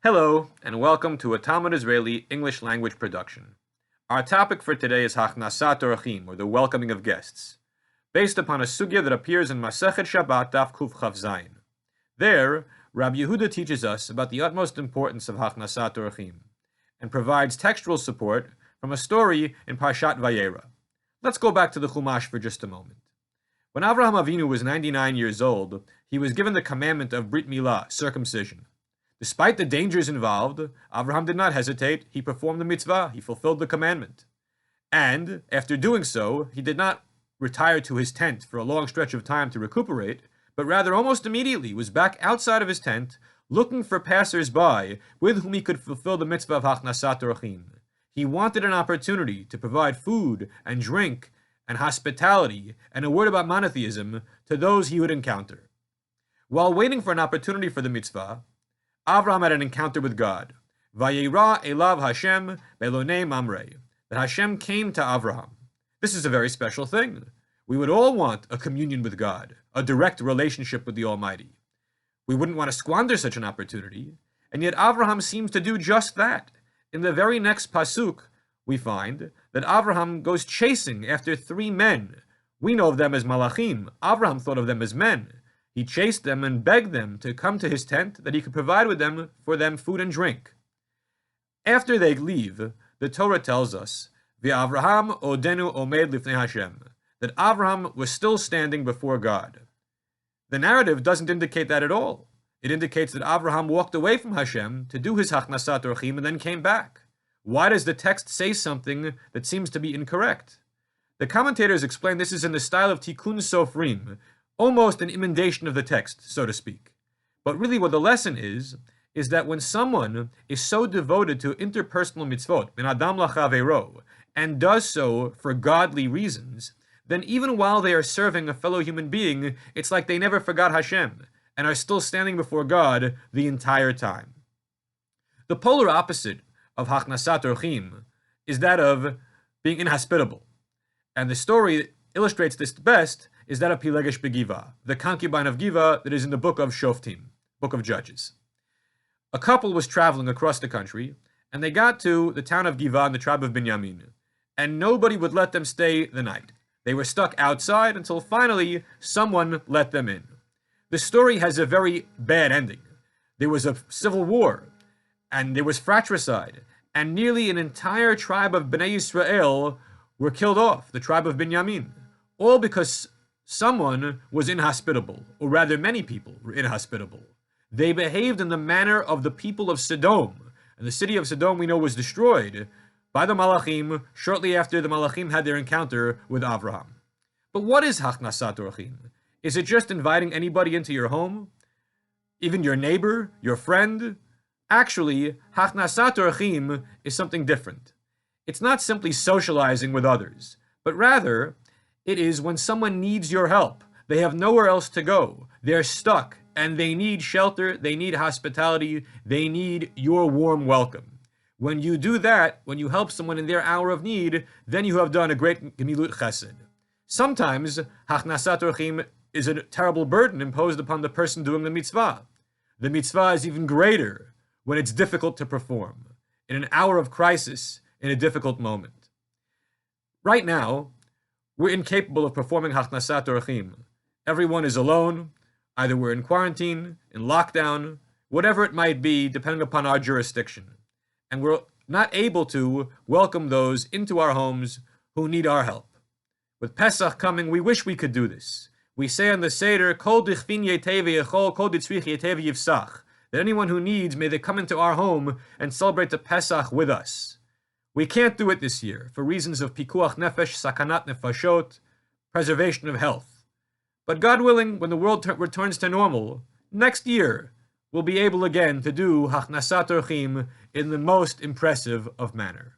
Hello, and welcome to a Talmud Israeli English language production. Our topic for today is Hachnassat Orchim, or the welcoming of guests, based upon a sugya that appears in Masechet Shabbat Daf Kuf Chav Zayin. There, Rabbi Yehuda teaches us about the utmost importance of Hachnassat Orchim, and provides textual support from a story in Parshat Vayera. Let's go back to the Chumash for just a moment. When Avraham Avinu was 99 years old, he was given the commandment of Brit Milah, circumcision. Despite the dangers involved, Avraham did not hesitate. He performed the mitzvah. He fulfilled the commandment. And, after doing so, he did not retire to his tent for a long stretch of time to recuperate, but rather almost immediately was back outside of his tent, looking for passers-by with whom he could fulfill the mitzvah of Hachnassat Orchim. He wanted an opportunity to provide food and drink and hospitality and a word about monotheism to those he would encounter. While waiting for an opportunity for the mitzvah, Avraham had an encounter with God. Vayera elav Hashem belonei mamrei. That Hashem came to Avraham. This is a very special thing. We would all want a communion with God, a direct relationship with the Almighty. We wouldn't want to squander such an opportunity, and yet Avraham seems to do just that. In the very next pasuk, we find that Avraham goes chasing after three men. We know of them as malachim. Avraham thought of them as men. He chased them and begged them to come to his tent that he could provide for them food and drink. After they leave, the Torah tells us, V'Avraham odenu omed lifnei Hashem, that Avraham was still standing before God. The narrative doesn't indicate that at all. It indicates that Avraham walked away from Hashem to do his Hachnassat Orchim and then came back. Why does the text say something that seems to be incorrect? The commentators explain this is in the style of Tikkun Sofrim, almost an emendation of the text, so to speak. But really what the lesson is that when someone is so devoted to interpersonal mitzvot, ben adam lachavero, and does so for godly reasons, then even while they are serving a fellow human being, it's like they never forgot Hashem, and are still standing before God the entire time. The polar opposite of Hachnassat Orchim is that of being inhospitable. And the story that illustrates this best is that of Pilegesh Begiva, the concubine of Giva that is in the book of Shoftim, book of Judges. A couple was traveling across the country, and they got to the town of Giva in the tribe of Binyamin, and nobody would let them stay the night. They were stuck outside until finally someone let them in. The story has a very bad ending. There was a civil war, and there was fratricide, and nearly an entire tribe of Bnei Israel were killed off, the tribe of Binyamin, all because someone was inhospitable, or rather many people were inhospitable. They behaved in the manner of the people of Sodom, and the city of Sodom we know was destroyed by the Malachim shortly after the Malachim had their encounter with Avraham. But what is Hachnassat Orchim? Is it just inviting anybody into your home? Even your neighbor, your friend? Actually, Hachnassat Orchim is something different. It's not simply socializing with others, but rather it is when someone needs your help. They have nowhere else to go. They're stuck, and they need shelter, they need hospitality, they need your warm welcome. When you do that, when you help someone in their hour of need, then you have done a great gemilut chesed. Sometimes, Hachnassat Orchim is a terrible burden imposed upon the person doing the mitzvah. The mitzvah is even greater when it's difficult to perform, in an hour of crisis, in a difficult moment. Right now, we're incapable of performing Hachnassat Orchim. Everyone is alone. Either we're in quarantine, in lockdown, whatever it might be, depending upon our jurisdiction. And we're not able to welcome those into our homes who need our help. With Pesach coming, we wish we could do this. We say on the Seder, Kol dichvin yetev yechol, kol ditzrich yetev yivsach, that anyone who needs, may they come into our home and celebrate the Pesach with us. We can't do it this year for reasons of pikuach nefesh, sakanat nefashot, preservation of health. But God willing, when the world returns to normal, next year we'll be able again to do Hachnassat Orchim in the most impressive of manner.